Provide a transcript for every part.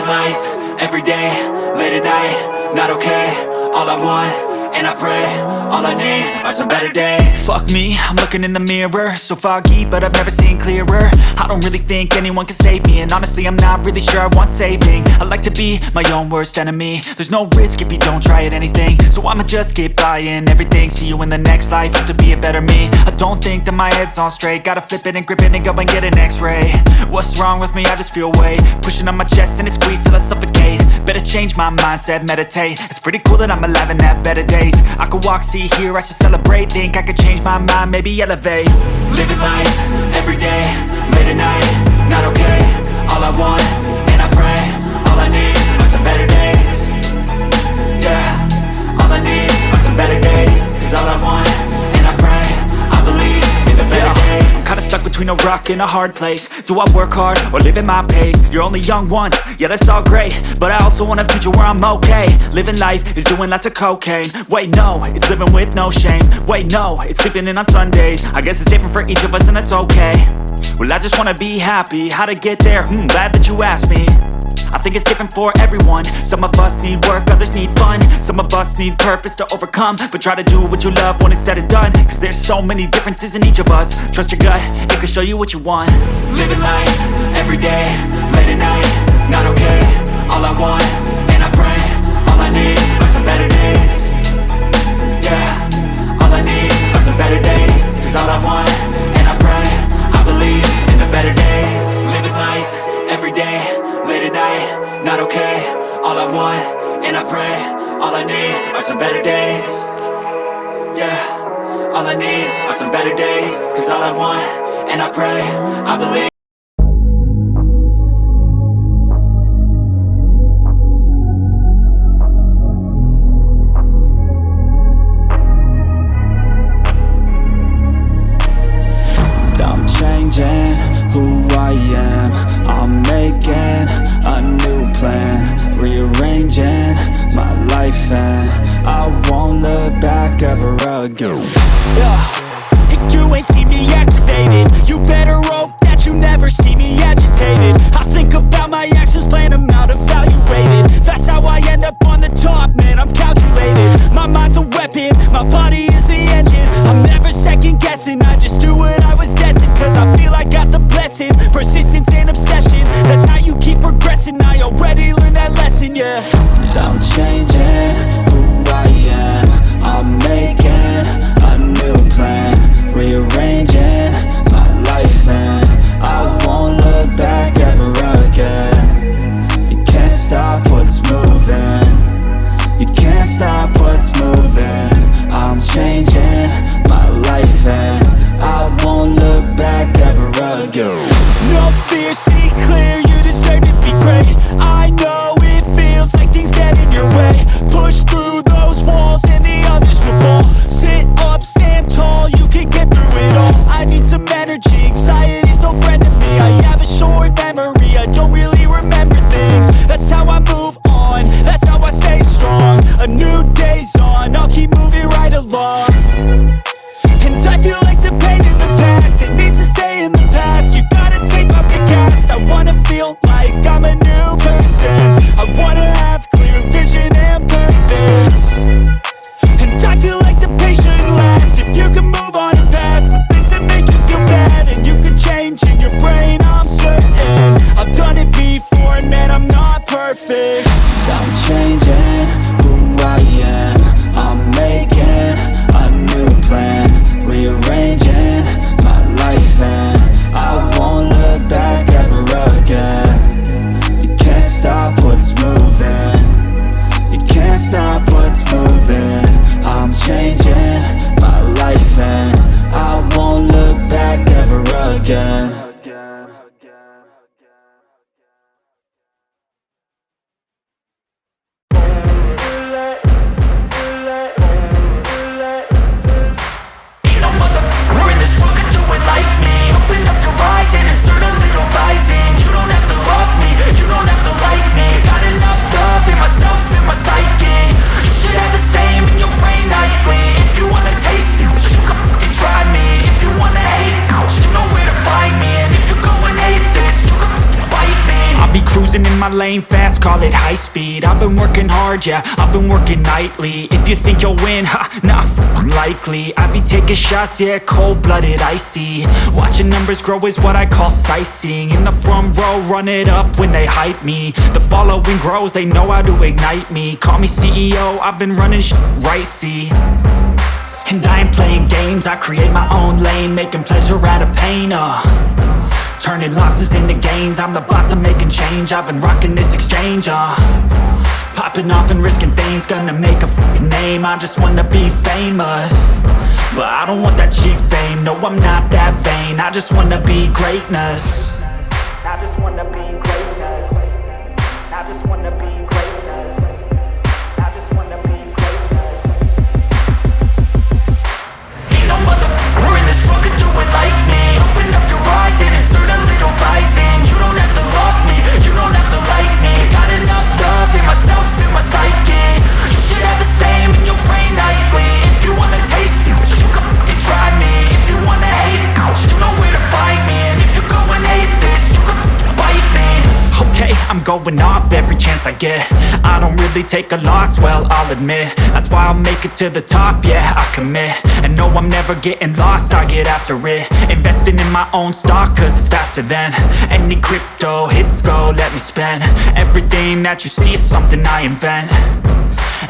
Living life, everyday, late at night, not okay. All I want, and I pray, all I need are some better days. Fuck me, I'm looking in the mirror, so foggy, but I've never seen clearer. I don't really think anyone can save me, and honestly I'm not really sure I want saving. I like to be my own worst enemy. There's no risk if you don't try at anything, so I'ma just keep buying everything. See you in the next life, hope to be a better me. I don't think that my head's on straight, gotta flip it and grip it and go and get an x-ray. What's wrong with me? I just feel weight pushing on my chest and it squeezes till I suffocate. Better change my mindset, meditate. It's pretty cool that I'm alive and have better days. I could walk, see, hear, I should celebrate. Think I could change my mind, maybe elevate. Living life, everyday, late at night, not okay. All I want, and I pray, all I need are some better days. Yeah, all I need are some better days. Cause all I want, and I pray, I believe in the better days. I'm kinda stuck between a rock and a hard place. Do I work hard or live at my pace? You're only young once, yeah that's all great, but I also want a future where I'm okay. Living life is doing lots of cocaine. Wait no, it's living with no shame. Wait no, it's sleeping in on Sundays. I guess it's different for each of us and that's okay. Well I just wanna be happy, how to get there? Glad that you asked me. I think it's different for everyone. Some of us need work, others need fun. Some of us need purpose to overcome. But try to do what you love when it's said and done. Cause there's so many differences in each of us. Trust your gut, it can show you what you want. Living life, everyday, late at night, not okay. All I want, and I pray, all I need are some better days. Yeah, all I need are some better days. Cause all I want, and I pray, I believe in the better days. Living life, everyday, late at night, not okay. All I want, and I pray, all I need are some better days. Yeah, all I need are some better days. Cause all I want, and I pray, I believe. I'm changing who I am. I'm making a new plan, rearranging my life, and I won't look back ever again. You ain't see me activated. You better hope that you never see me agitated. I think about my actions, plan them out, evaluated. That's how I end up on the top, man, I'm calculated. My mind's a weapon, my body is the engine. I'm never second guessing, I just do what I was destined. Cause I feel I got the blessing, persistence and obsession. That's how you keep progressing, I already learned that lesson, yeah. I'm changing who I am. I'm making a new plan, rearranging my life, and I won't look back ever again. You can't stop what's moving. You can't stop what's moving. I'm changing my life, and I won't look back ever again. No fear, see clear, you deserve to be great. I know it feels like things get in your way. Push through those walls and the others will fall. Sit up, stand tall, you can get through it all. I need some energy, anxiety's no friend to me. I have a short memory, I don't really remember things. That's how I move on, that's how I stay strong. A new day's on, I'll keep moving right along. And I feel like the pain in the past, it needs to stay in the past. You gotta take off the cast. I wanna feel like I'm a new person. I wanna have clear vision and purpose. And I feel like the pain shouldn't last. If you can move on and past the things that make you feel bad, and you can change in your brain, I'm certain. I've done it before and man, I'm not perfect. I'm changing who I am. I'm making a new plan, my lane fast, call it high speed. I've been working hard, yeah, I've been working nightly. If you think you'll win, ha, nah, likely. I be taking shots, yeah, cold-blooded, icy. Watching numbers grow is what I call sightseeing. In the front row, run it up when they hype me. The following grows, they know how to ignite me. Call me CEO, I've been running right, see. And I ain't playing games, I create my own lane, making pleasure out of pain, turning losses into gains. I'm the boss, I'm making change. I've been rocking this exchange, popping off and risking things. Gonna make a name, I just wanna be famous. But I don't want that cheap fame, no, I'm not that vain. I just wanna be greatness. I just wanna be greatness. I just wanna be greatness. I just wanna be greatness. Ain't no motherfucker in this world could do it like me. Open up your eyes and insert a little rising. You don't have to love me, you don't have to like me. Got enough love in myself, in my psyche. You should have the same in your brain nightly. If you wanna taste me, you can fucking try me. If you wanna hate me, you know where to find me. And if you go and hate this, you can fucking bite me. Okay, I'm going off every chance I get. I don't really take a loss, well, I'll admit. That's why I'll make it to the top, yeah, I commit. And no, I'm never getting lost, I get after it. Investing in my own stock, cause it's faster than any crypto hits go, let me spend. Everything that you see is something I invent.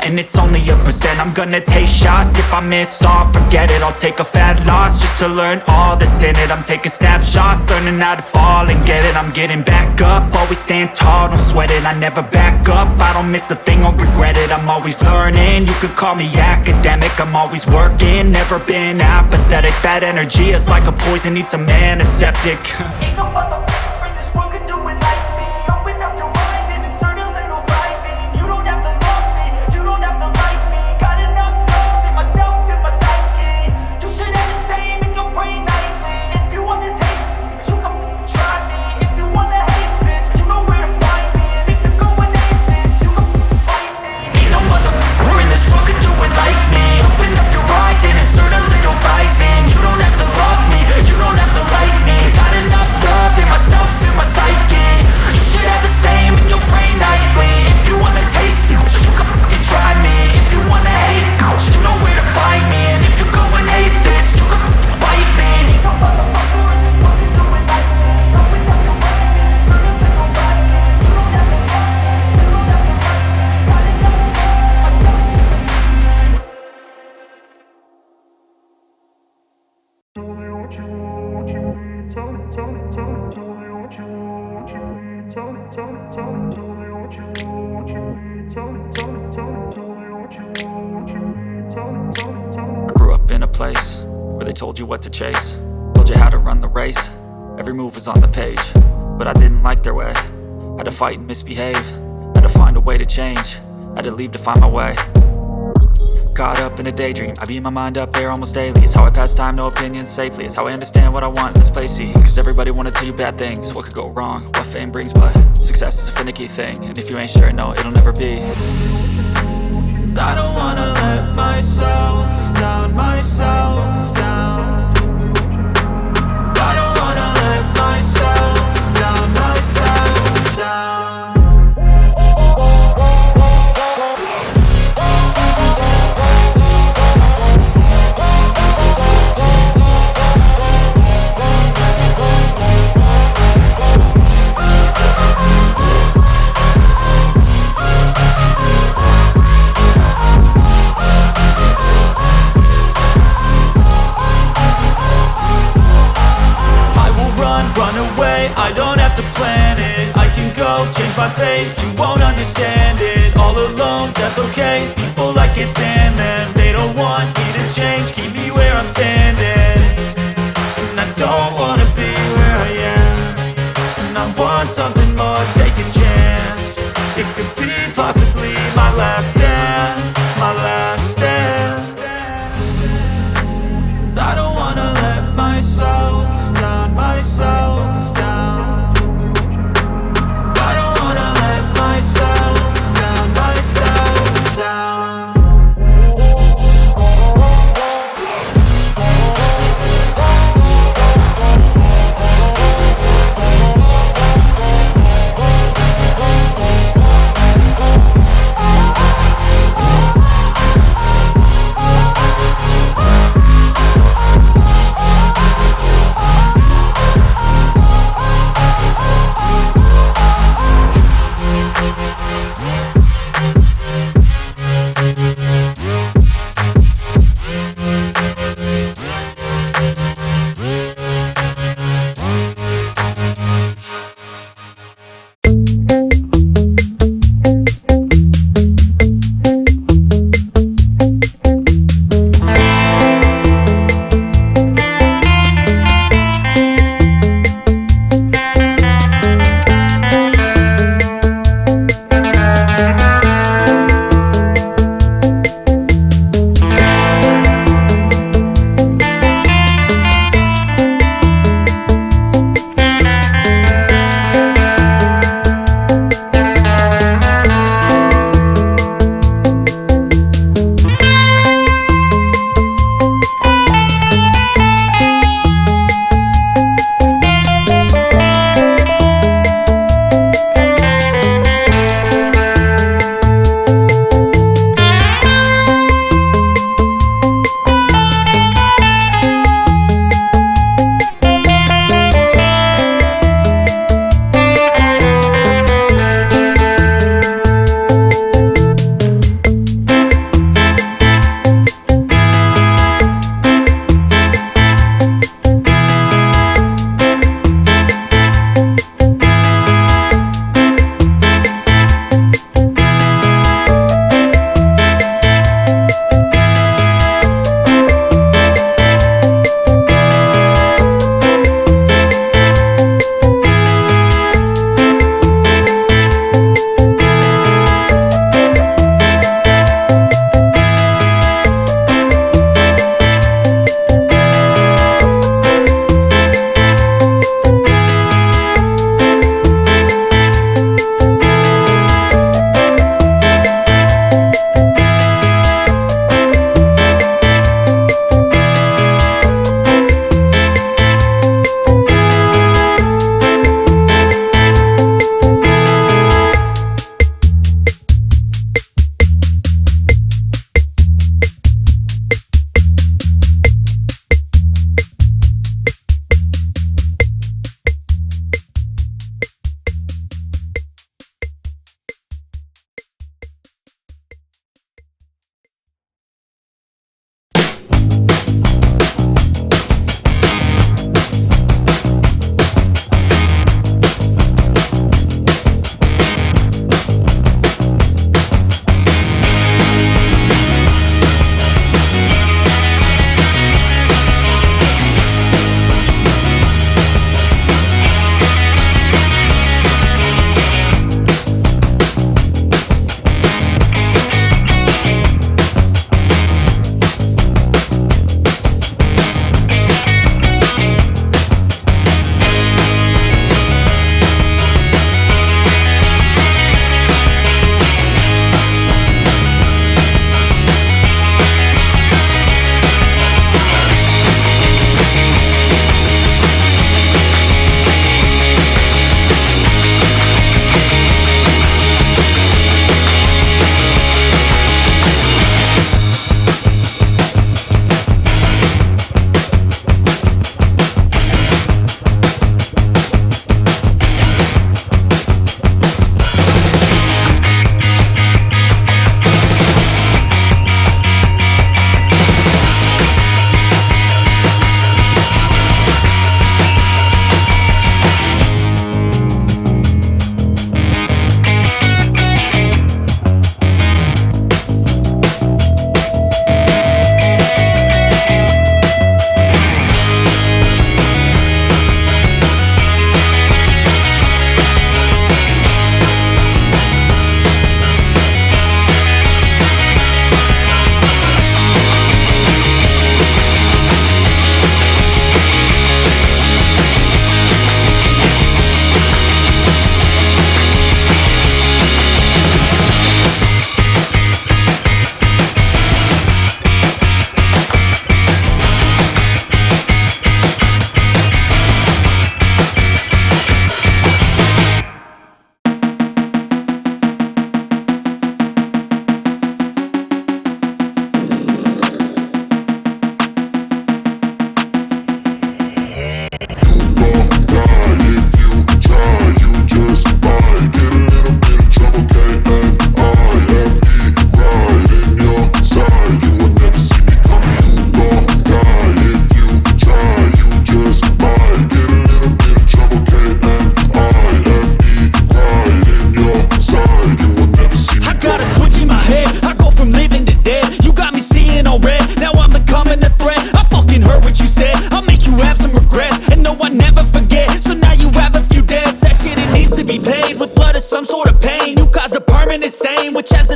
And it's only a percent. I'm gonna take shots. If I miss all, forget it. I'll take a fat loss just to learn all that's in it. I'm taking snapshots, learning how to fall and get it. I'm getting back up, always stand tall, don't sweat it. I never back up, I don't miss a thing or regret it. I'm always learning, you could call me academic. I'm always working, never been apathetic. Bad energy is like a poison, needs some antiseptic. Ain't no motherfucker in this world could do it like me. Open up your eyes and insert a little rising. You don't have to love me, you don't have to like me. Got enough love in myself, in my psyche. You should have the same in your brain nightly. If you wanna taste me, you can try me. If you wanna hate bitch, you know where to find me. And if you go and hate this, you can fight me. Ain't no motherfucker in this world could do it like me. Open up your eyes and insert a little rising. You don't have to love me, you don't have to like me. Got enough love in myself, in my psyche. You should have the same in your brain nightly. If you wanna taste me, you can fucking try me. If you wanna hate me, you know where to find me. And if you go and hate this, you can fucking bite me. No motherfucker in this world can do it like me. Open up your eyes and insert a little rising. You don't have to love me, you don't have to like me. Got enough love in myself, in my psyche. Tell me what you want, what you need. Tell me, tell me, tell me, tell me what you want, what you need. Tell me, tell me, tell me, tell me what you want, what you need. Tell me, tell me, tell me, tell me what you want, what you need. Tell me, tell me, tell me. I grew up in a place where they told you what to chase, told you how to run the race. Every move was on the page, but I didn't like their way. Had to fight and misbehave, had to find a way to change, had to leave to find my way. Caught up in a daydream, I beat my mind up there almost daily. It's how I pass time, no opinions safely. It's how I understand what I want in this place, see. Cause everybody wanna tell you bad things, what could go wrong, what fame brings. But success is a finicky thing, and if you ain't sure, no, it'll never be. I don't wanna let myself down, myself down. I don't wanna let myself down, myself down. Run away, I don't have to plan it. I can go, change my fate, you won't understand it. All alone, that's okay, people I can't stand them. They don't want me to change, keep me where I'm standing. And I don't wanna be where I am. And I want something more, take a chance. It could be possibly my last dance, my last dance. I don't wanna let myself down, myself down. I don't wanna let myself down, myself down.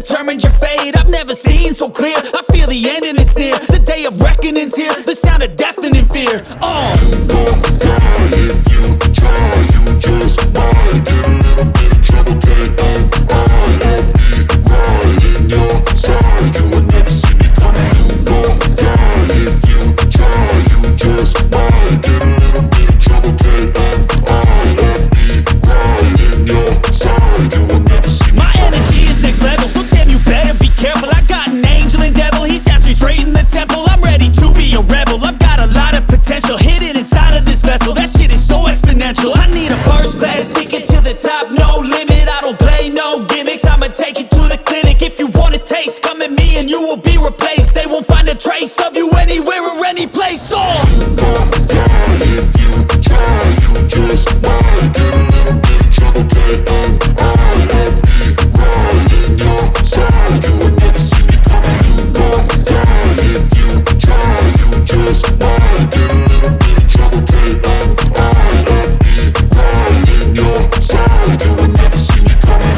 determined your fate. I've never seen so clear. I feel the end and it's near. The day of reckoning's here. The sound of deafening fear. You won't die if you try. You just might get a little bit of trouble. K-N-I-F-E, right in your side. You will never see me coming. You won't die if you try. You just might get a little bit of trouble. K-N-I-F-E, right in your side. You will never see me My coming. energy is next level, so damn you better be careful. I got an angel and devil, he snaps me straight in the temple. I'm ready to be a rebel, I've got a lot of potential hidden inside of this vessel. That shit is so exponential. I need a first class ticket to the top, no limit. I don't play no gimmicks, I'ma take you to the clinic. If you want a taste, come at me and you will be replaced. They won't find a trace of you anywhere or any place. You won't die if you try. You just might get a little bit of trouble. K-N-I-F-E, right in your side. You will never see me coming. You won't die if you try. You just might get a little bit of trouble. K-N-I-F-E, right in your side. You will never see me coming.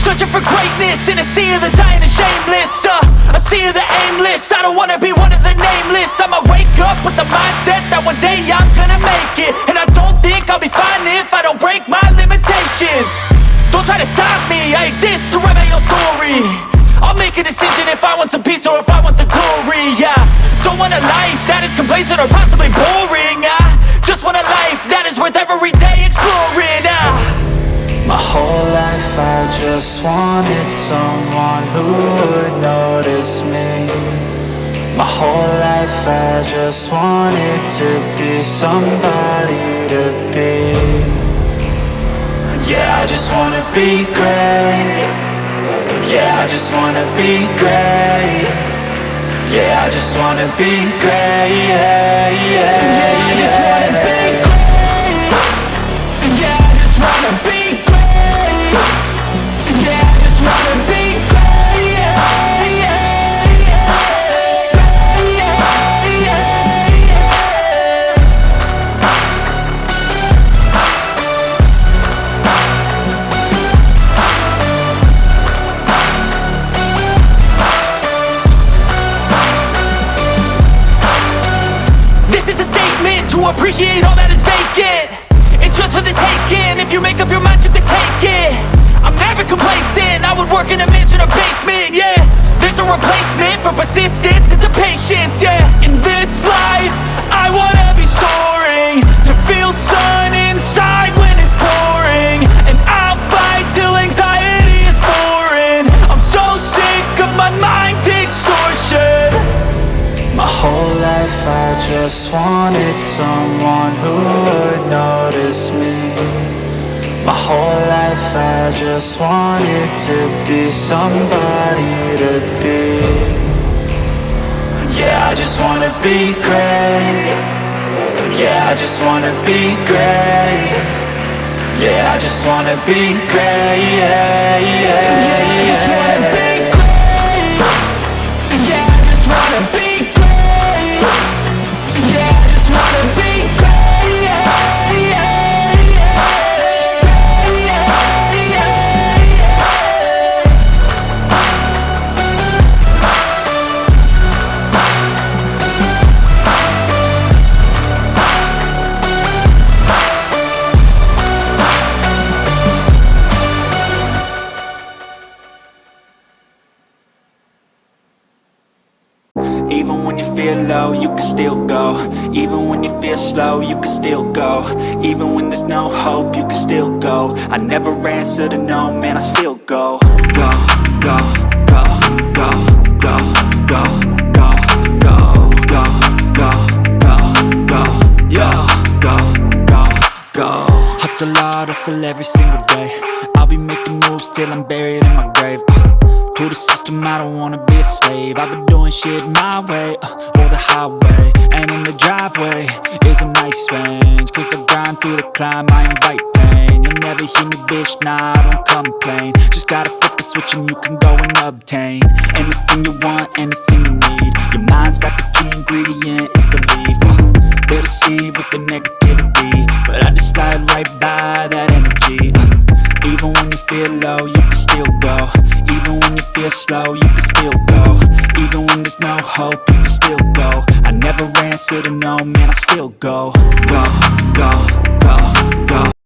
Searching for greatness in a sea of the dying and shameless, a sea of the aimless. I don't wanna be one of the nameless. I'ma wake up with the mindset that one day I'm gonna make it. And I don't think I'll be fine if I don't break my limitations. Don't try to stop me, I exist to write my own story. I'll make a decision if I want some peace or if I want the glory. Yeah, don't want a life that is complacent or possibly boring. I just want a life that is worth every day exploring. My whole life I just wanted someone who would notice me. My whole life I just wanted to be somebody to be. Yeah, I just wanna be great. Yeah, I just wanna be great. Yeah, I just wanna be great. Yeah, yeah, I just wanna be great. Yeah, I just wanna be great. Yeah, I just wanna be great. Yeah, yeah, yeah, yeah, yeah. This is a statement to appreciate all that is vacant. It's just for the taking. If you make up your mind, you can take it. I'm never complacent. I would work in a mansion or basement. Yeah, there's no replacement for persistence. It's a patience. Yeah, in this life, I wanna be soaring, to feel sun inside when it's pouring. And I'll fight till anxiety is foreign. I'm so sick of my mind's extortion. My whole life I just wanted someone who would notice me. My whole life I just wanted to be somebody to be. Yeah, I just wanna be great. Yeah, I just wanna be great. Yeah, I just wanna be great. Yeah, yeah, yeah, I just wanna be great. Yeah, I just wanna be great. Yeah, I just wanna be great. Yeah, yeah, yeah, yeah, yeah. Even when you feel low, you can still go. Even when you feel slow, you can still go. Even when there's no hope, you can still go. I never answer to no, man, I still go. Go, go, go, go, go, go, go, go, go, go, go, go, yo, go, go, go. Hustle hard, hustle every single day. I'll be making moves till I'm buried in my grave. To the system, I don't wanna be a slave. I've been doing shit my way, or the highway. And in the driveway is a nice range, cause I grind through the climb, I invite pain. You'll never hear me, bitch, nah, I don't complain. Just gotta flip the switch and you can go and obtain anything you want, anything you need. Your mind's got the key ingredient, it's belief. They deceive with the negativity, but I just slide right by that energy. Even when you feel low, you can still go. Even when you feel slow, you can still go. Even when there's no hope, you can still go. I never answer to no, man, I still go. Go, go, go, go.